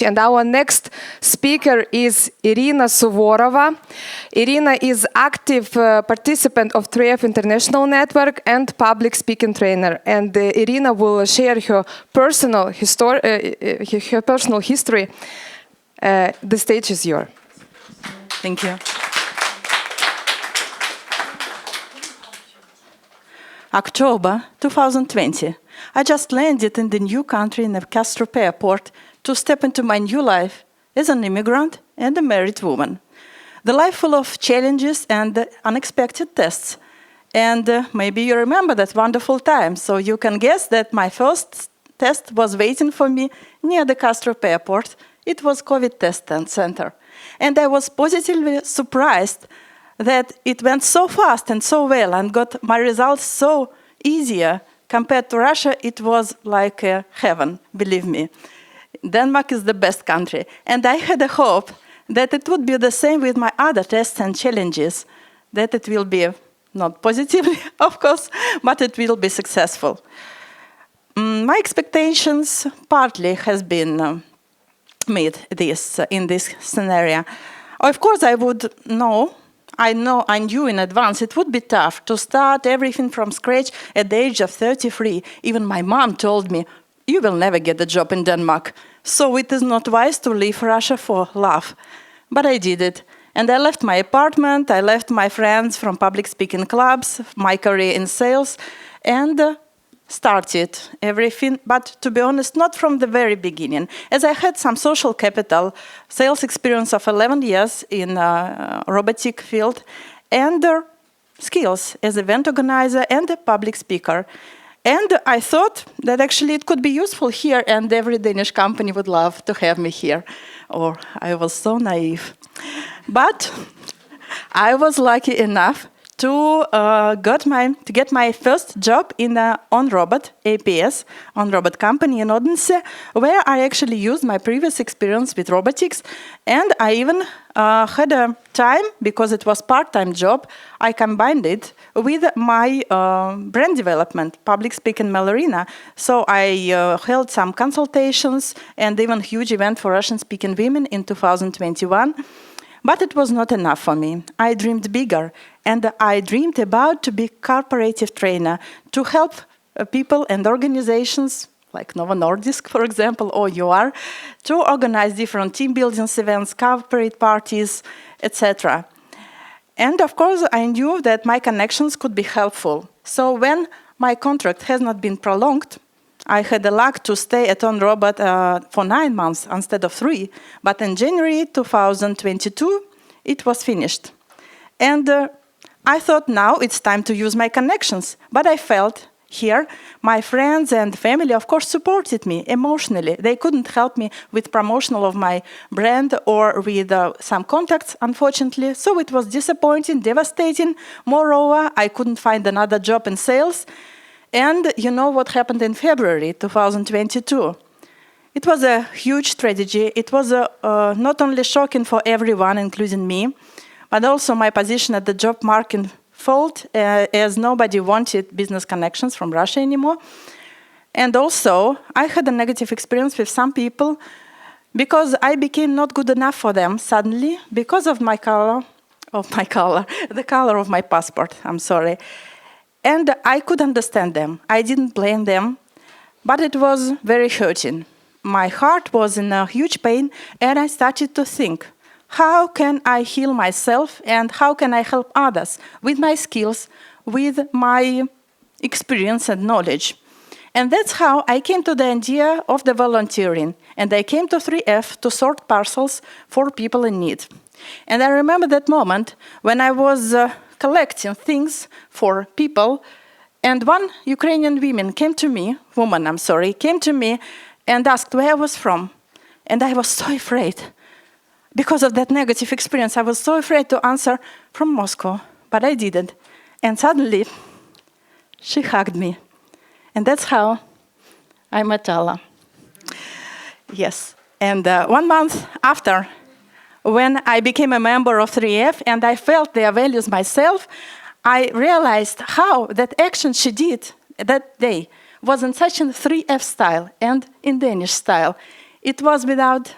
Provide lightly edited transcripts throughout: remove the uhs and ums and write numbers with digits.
And our next speaker is Irina Suvorova. Irina is active participant of 3F International Netværk and public speaking trainer. And Irina will share her personal history. The stage is yours. Thank you. October 2020. I just landed in the new country in the Kastrup airport to step into my new life as an immigrant and a married woman. The life full of challenges and unexpected tests. And maybe you remember that wonderful time, so you can guess that my first test was waiting for me near the Kastrup airport. It was COVID test center. And I was positively surprised that it went so fast and so well and got my results so easier. Compared to Russia, it was like heaven, believe me. Denmark is the best country, and I had a hope that it would be the same with my other tests and challenges, that it will be not positively, of course, but it will be successful. My expectations partly has been made in this scenario. Of course, I knew in advance it would be tough to start everything from scratch at the age of 33. Even my mom told me, "You will never get a job in Denmark, so it is not wise to leave Russia for love." But I did it. And I left my apartment, I left my friends from public speaking clubs, my career in sales, and started everything. But to be honest, not from the very beginning, as I had some social capital, sales experience of 11 years in robotic field, and skills as event organizer and a public speaker. And I thought that actually it could be useful here, and every Danish company would love to have me here. Or I was so naive. But I was lucky enough to get my first job in the on-robot APS, on-robot company in Odense, where I actually used my previous experience with robotics. And I even had a time, because it was part-time job, I combined it with my brand development, public speaking Irina. So I held some consultations and even huge event for Russian-speaking women in 2021. But it was not enough for me. I dreamed bigger, and I dreamed about to be corporative trainer to help people and organizations like Novo Nordisk, for example, or UR, to organize different team building events, corporate parties, etc. And of course, I knew that my connections could be helpful. So when my contract has not been prolonged, I had the luck to stay at OnRobot for 9 months instead of 3. But in January 2022, it was finished. And I thought now it's time to use my connections. But I felt here my friends and family, of course, supported me emotionally. They couldn't help me with promotional of my brand or with some contacts, unfortunately. So it was disappointing, devastating. Moreover, I couldn't find another job in sales. And you know what happened in February 2022. It was a huge tragedy. It was not only shocking for everyone, including me, but also my position at the job market failed, as nobody wanted business connections from Russia anymore. And also, I had a negative experience with some people because I became not good enough for them suddenly because of the color of my passport, I'm sorry. And I could understand them. I didn't blame them, but it was very hurting. My heart was in a huge pain, and I started to think, how can I heal myself and how can I help others with my skills, with my experience and knowledge? And that's how I came to the idea of the volunteering. And I came to 3F to sort parcels for people in need. And I remember that moment when I was collecting things for people, and one Ukrainian woman came to me and asked where I was from. And I was so afraid. Because of that negative experience, I was so afraid to answer from Moscow, but I didn't. And suddenly, she hugged me. And that's how I met Alla. Yes. And 1 month after, when I became a member of 3F and I felt their values myself, I realized how that action she did that day was in such a 3F style and in Danish style. It was without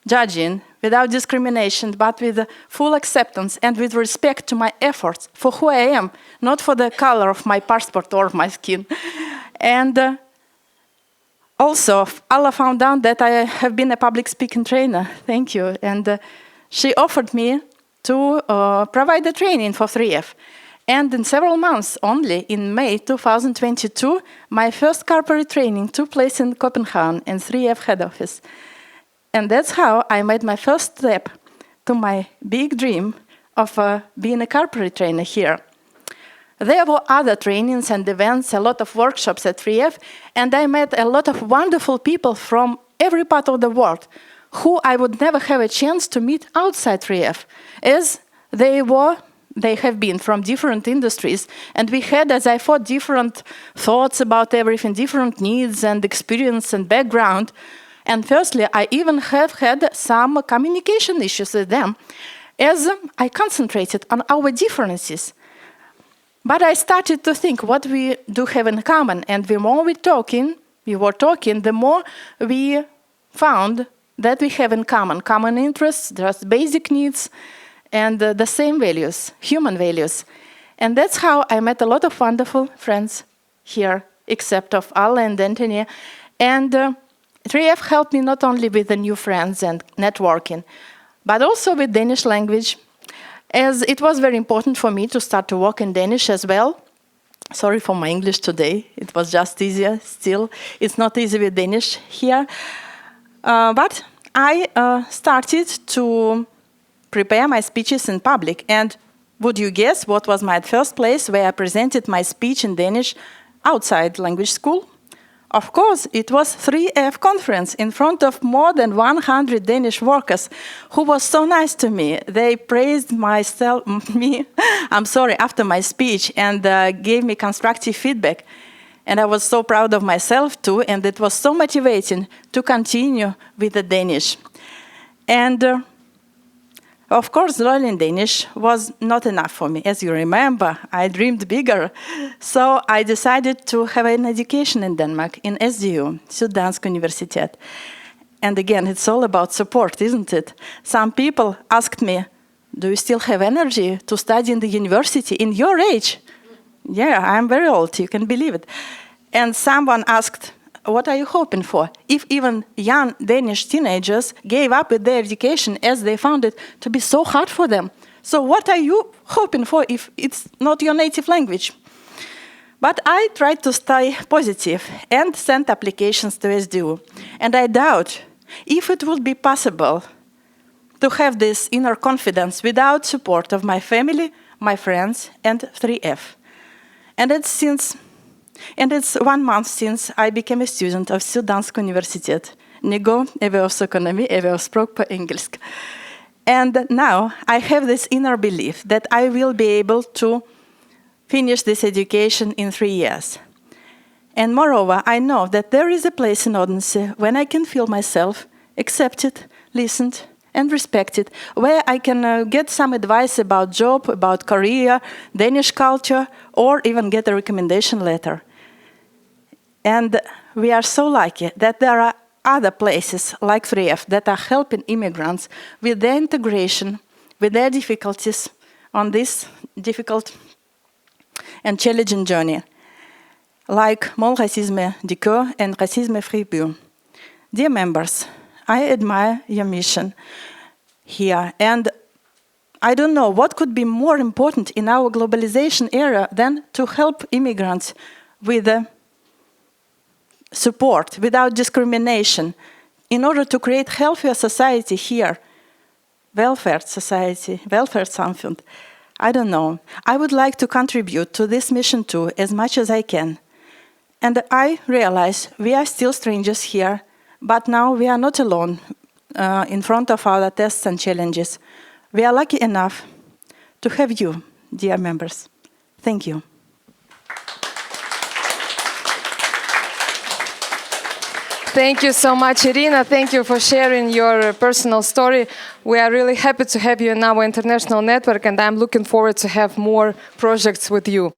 judging, without discrimination, but with full acceptance and with respect to my efforts for who I am, not for the color of my passport or my skin. And also, Allah found out that I have been a public speaking trainer. Thank you. And she offered me to provide the training for 3F. And in several months only, in May 2022, my first corporate training took place in Copenhagen in 3F head office. And that's how I made my first step to my big dream of being a corporate trainer here. There were other trainings and events, a lot of workshops at 3F, and I met a lot of wonderful people from every part of the world who I would never have a chance to meet outside 3F, as they have been from different industries, and we had, as I thought, different thoughts about everything, different needs and experience and background. And firstly, I even have had some communication issues with them, as I concentrated on our differences. But I started to think what we do have in common, and the more we were talking, the more we found that we have in common interests, just basic needs, and the same values, human values. And that's how I met a lot of wonderful friends here, except of Allah and Anthony. And 3F helped me not only with the new friends and networking, but also with Danish language, as it was very important for me to start to work in Danish as well. Sorry for my English today. It was just easier. Still, it's not easy with Danish here. But I started to prepare my speeches in public. And would you guess what was my first place where I presented my speech in Danish outside language school? Of course, it was 3F conference in front of more than 100 Danish workers who was so nice to me. They praised me after my speech and gave me constructive feedback. And I was so proud of myself too, and it was so motivating to continue with the Danish. And of course, learning Danish was not enough for me. As you remember, I dreamed bigger. So I decided to have an education in Denmark, in SDU, Syddansk Universitet. And again, it's all about support, isn't it? Some people asked me, do you still have energy to study in the university in your age? Yeah, I'm very old, you can believe it. And someone asked, what are you hoping for? If even young Danish teenagers gave up with their education as they found it to be so hard for them. So what are you hoping for if it's not your native language? But I tried to stay positive and sent applications to SDU. And I doubt if it would be possible to have this inner confidence without support of my family, my friends, and 3F. And it's 1 month since I became a student of Syddansk Universitet. Niveau erhvervsøkonomi, erhvervsspråk på engelsk. And now I have this inner belief that I will be able to finish this education in 3 years. And moreover, I know that there is a place in Odense when I can feel myself accepted, listened, and respected, where I can get some advice about job, about career, Danish culture, or even get a recommendation letter. And we are so lucky that there are other places like 3F that are helping immigrants with their integration, with their difficulties on this difficult and challenging journey, like Mon Racisme du Cœur and Racisme Fribourg. Dear members, I admire your mission here, and I don't know what could be more important in our globalization era than to help immigrants with support, without discrimination, in order to create healthier society here, welfare society, welfare samfund. I don't know. I would like to contribute to this mission too, as much as I can. And I realize we are still strangers here, but now we are not alone in front of our tests and challenges. We are lucky enough to have you, dear members. Thank you. Thank you so much, Irina. Thank you for sharing your personal story. We are really happy to have you in our international network, and I'm looking forward to have more projects with you.